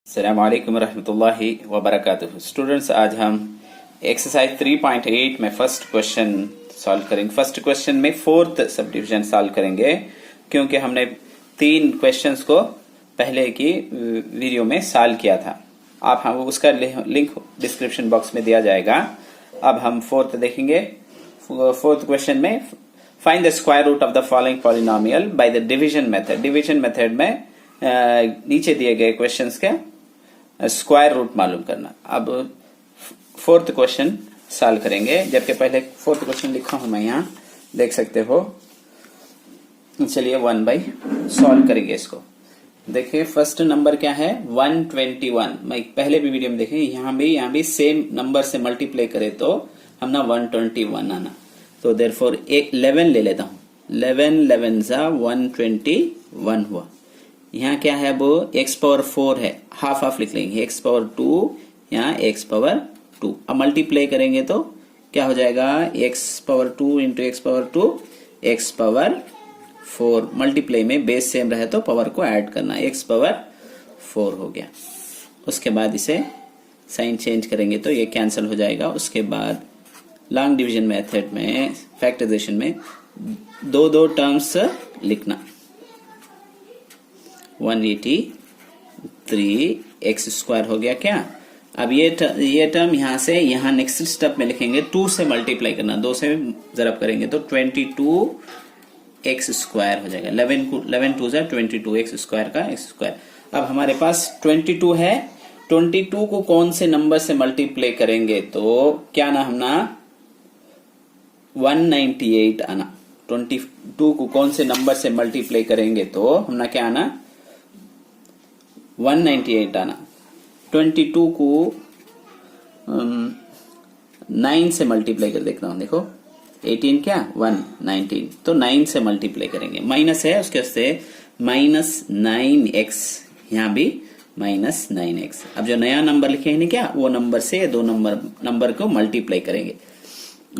अस्सलाम वालेकुम रहमतुल्लाहि व बरकातुहू। स्टूडेंट्स, आज हम एक्सरसाइज 3.8 में फर्स्ट क्वेश्चन सॉल्व करेंगे। फर्स्ट क्वेश्चन में फोर्थ सब डिवीजन सॉल्व करेंगे, क्योंकि हमने 3 क्वेश्चंस को पहले की वीडियो में सॉल्व किया था। आप हम उसका लिंक डिस्क्रिप्शन बॉक्स में दिया जाएगा। अब हम फोर्थ देखेंगे। फोर्थ क्वेश्चन में find the square root of the following polynomial by the division method. Division method में नीचे दिए गए क्वेश्चंस के स्क्वायर रूट मालूम करना। अब फोर्थ क्वेश्चन सॉल्व करेंगे, जबकि पहले फोर्थ क्वेश्चन लिखा हूं मैं, यहां देख सकते हो। चलिए 1 बाई सॉल्व करेंगे इसको। देखिए फर्स्ट नंबर क्या है, 121। मैं पहले भी वीडियो में देखें, यहां भी सेम नंबर से मल्टीप्लाई करे तो हम ना 121 आना। तो देयरफॉर 11 ले लेता हूं। 11 जा 121 हुआ। यहाँ क्या है, वो x पावर 4 है, हाफ हाफ लिख लेंगे। x पावर 2 यहाँ x पावर 2। अब मल्टीप्लाई करेंगे तो क्या हो जाएगा, x power 2 into x power 2 x power 4। Multiply में बेस सेम रहे तो पावर को ऐड करना, x पावर 4 हो गया। उसके बाद इसे साइन चेंज करेंगे तो ये कैंसिल हो जाएगा। उसके बाद लॉन्ग डिवीजन मेथड में फैक्टराइजेशन में दो टर्म्स लिखना। 183 एक्स स्क्वायर हो गया क्या। अब ये टर्म यहां से यहां नेक्स्ट स्टेप में लिखेंगे, 2 से मल्टीप्लाई करना, 2 से जरब करेंगे तो 22 एक्स स्क्वायर हो जाएगा। 11 2 जा 22 एक्स स्क्वायर का एक्स स्क्वायर। अब हमारे पास 22 है। 22 को कौन से नंबर से मल्टीप्लाई करेंगे तो क्या ना, हम ना 198 आना। 22 को कौन से नंबर से मल्टीप्लाई करेंगे तो हम ना क्या आना, 198 आना। 22 को 9 से मल्टीप्लाई कर देखता हूं। देखो 18 क्या 119, तो 9 से मल्टीप्लाई करेंगे। माइनस है उसके से -9x, यहां भी -9x। अब जो नया नंबर लिखे हैं क्या, वो नंबर से 2 नंबर को मल्टीप्लाई करेंगे।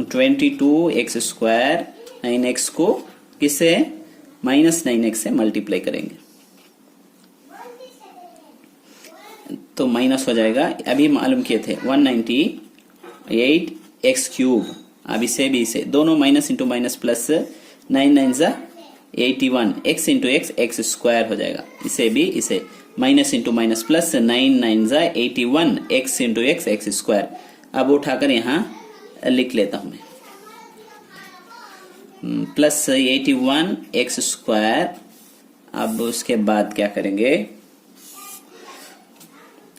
22x स्क्वायर 9x को किससे, -9x से मल्टीप्लाई करेंगे तो माइनस हो जाएगा। अभी मालूम किए थे 198x क्यूब। अब इसे भी इसे दोनों माइनस इंटू माइनस प्लस, 9 9 जा 81 x into x x square हो जाएगा। इसे भी इसे माइनस इंटू माइनस प्लस, 9 9 जा 81 x into x x square. अब उठाकर यहां लिख लेता हूं मैं, प्लस 81 एक्स स्क्वायर। अब उसके बाद क्या करेंगे,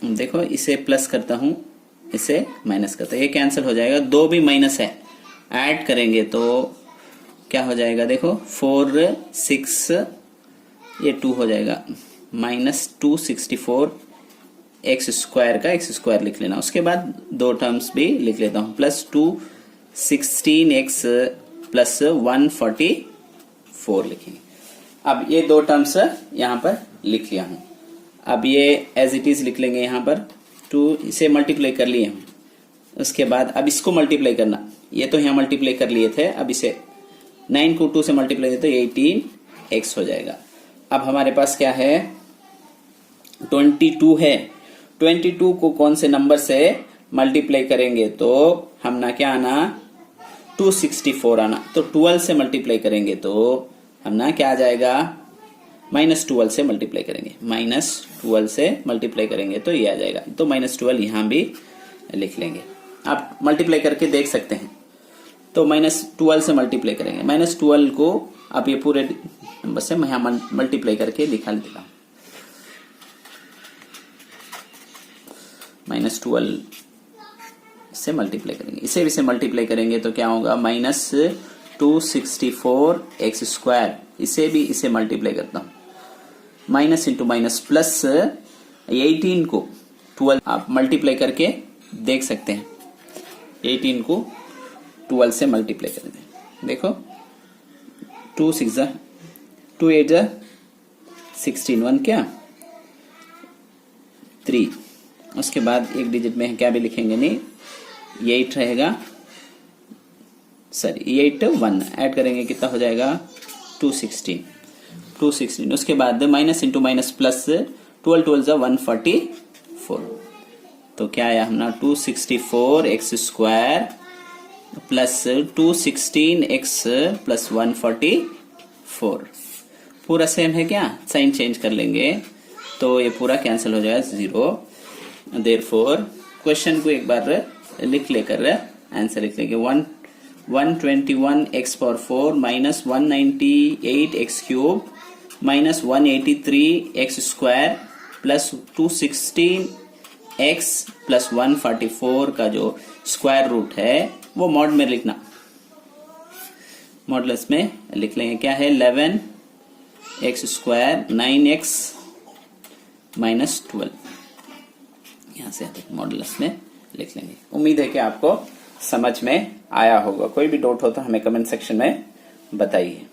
देखो इसे प्लस करता हूं, इसे माइनस करता हूं, ये कैंसिल हो जाएगा। 2 भी माइनस है, ऐड करेंगे तो क्या हो जाएगा, देखो 4 6 ये 2 हो जाएगा, -264 एक्स स्क्वायर का एक्स स्क्वायर लिख लेना। उसके बाद 2 टर्म्स भी लिख लेता हूं, +216x प्लस 144 लिखेंगे। अब ये 2 टर्म्स यहां पर लिख लिया हूं। अब ये एज इट इज लिख लेंगे यहाँ पर। 2 इसे मल्टीप्लाई कर लिए हम। उसके बाद अब इसको मल्टीप्लाई करना, ये तो यहाँ मल्टीप्लाई कर लिए थे। अब इसे 9 को 2 से मल्टीप्लाई तो 18x हो जाएगा। अब हमारे पास क्या है, 22 है। 22 को कौन से नंबर से मल्टीप्लाई करेंगे तो हम ना क्या आना, 264 आना। तो 12 से मल्टीप्लाई करेंगे तो हम ना क्या आ जाएगा, -12 से मल्टीप्लाई करेंगे। -12 से मल्टीप्लाई करेंगे तो ये आ जाएगा। तो -12 यहां भी लिख लेंगे। आप मल्टीप्लाई करके देख सकते हैं। तो -12 से मल्टीप्लाई करेंगे। -12 को आप ये पूरे नंबर से यहां मल्टीप्लाई करके दिखा देता हूं। -12 से मल्टीप्लाई करेंगे, इसे भी से मल्टीप्लाई करेंगे तो क्या होगा, -264 एक्स स्क्वायर। इसे भी इसे मल्टीप्लाई करता हूं, माइनस इंटू माइनस प्लस 18 को 12 आप मल्टीप्लाई करके देख सकते हैं। 18 को 12 से मल्टीप्लाई कर दें, देखो 2 6 जा 2 8 जा 16 1 क्या 3। उसके बाद एक डिजिट में क्या भी लिखेंगे नहीं, 8 रहेगा, सॉरी 8 1 ऐड करेंगे कितना हो जाएगा, 216। उसके बाद माइनस इंटू माइनस प्लस 12 12 144 144। तो क्या आया हमारा 264 x square plus 216 x plus 144। पूरा सेम है क्या, साइन चेंज कर लेंगे तो ये पूरा कैंसिल हो जाएगा 0। देयरफॉर क्वेश्चन को एक बार लिख लेकर आंसर लिख लेंगे 121 x power 4 minus 198 x cube minus 183 x square plus 216 x plus 144 का जो स्क्वायर रूट है वो मॉड में लिखना, मॉडुलस में लिख लेंगे। क्या है 11 एक्स स्क्वायर 9x माइनस 12, यहां से मॉडुलस में लिख लेंगे। उम्मीद है कि आपको समझ में आया होगा। कोई भी डाउट हो तो हमें कमेंट सेक्शन में बताइए।